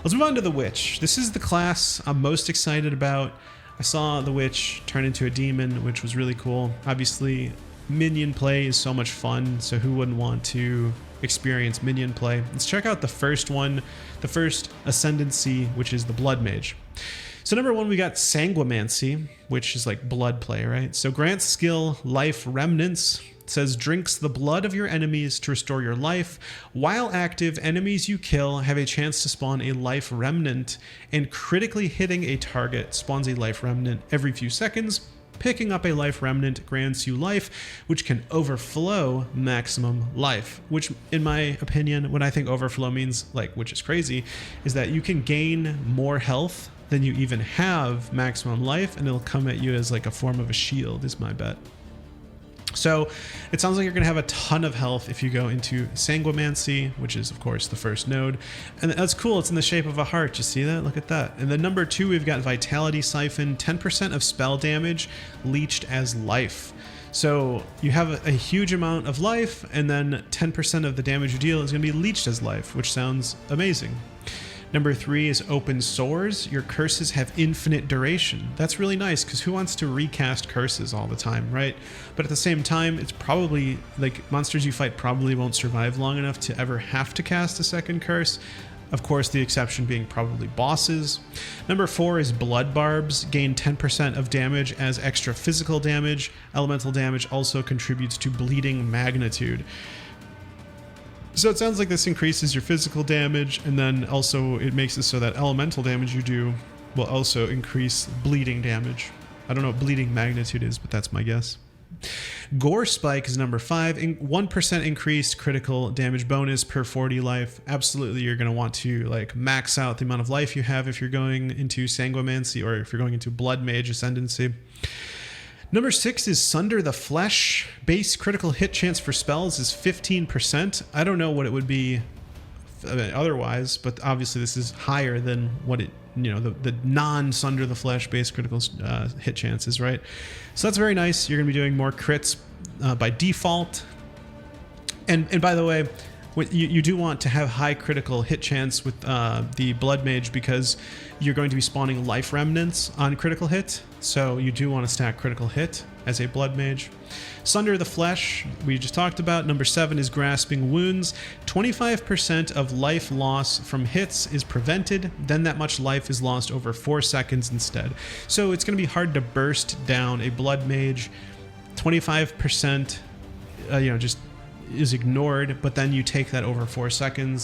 Let's move on to the Witch. This is the class I'm most excited about. I saw the Witch turn into a demon, which was really cool. Obviously, minion play is so much fun, so who wouldn't want to experience minion play? Let's check out the first one, the first Ascendancy, which is the Blood Mage. So number one, we got Sanguimancy, which is like blood play, right? So grants skill Life Remnants. It says drinks the blood of your enemies to restore your life. While active, enemies you kill have a chance to spawn a life remnant, and critically hitting a target spawns a life remnant every few seconds. Picking up a life remnant grants you life, which can overflow maximum life, which in my opinion, when I think overflow means, like, which is crazy, is that you can gain more health than you even have maximum life, and it'll come at you as like a form of a shield, is my bet. So it sounds like you're going to have a ton of health if you go into Sanguimancy, which is of course the first node. And that's cool. It's in the shape of a heart. You see that? Look at that. And then number two, we've got Vitality Siphon, 10% of spell damage leached as life. So you have a huge amount of life, and then 10% of the damage you deal is going to be leached as life, which sounds amazing. Number three is Open Sores. Your curses have infinite duration. That's really nice, because who wants to recast curses all the time, right? But at the same time, it's probably, like, monsters you fight probably won't survive long enough to ever have to cast a second curse. Of course, the exception being probably bosses. Number four is Blood Barbs. Gain 10% of damage as extra physical damage. Elemental damage also contributes to bleeding magnitude. So it sounds like this increases your physical damage, and then also it makes it so that elemental damage you do will also increase bleeding damage. I don't know what bleeding magnitude is, but that's my guess. Gore Spike is number five. 1% increased critical damage bonus per 40 life. Absolutely, you're going to want to like max out the amount of life you have if you're going into Sanguimancy, or if you're going into Blood Mage Ascendancy. Number six is Sunder the Flesh. Base critical hit chance for spells is 15%. I don't know what it would be otherwise, but obviously this is higher than what it, you know, the non-Sunder the Flesh base critical hit chances, right? So that's very nice. You're going to be doing more crits by default. And by the way, you do want to have high critical hit chance with the Blood Mage, because you're going to be spawning life remnants on critical hit. So you do want to stack critical hit as a Blood Mage. Sunder the Flesh, we just talked about. Number seven is Grasping Wounds. 25% of life loss from hits is prevented. Then that much life is lost over 4 seconds instead. So it's going to be hard to burst down a Blood Mage. 25%, just is ignored, but then you take that over 4 seconds.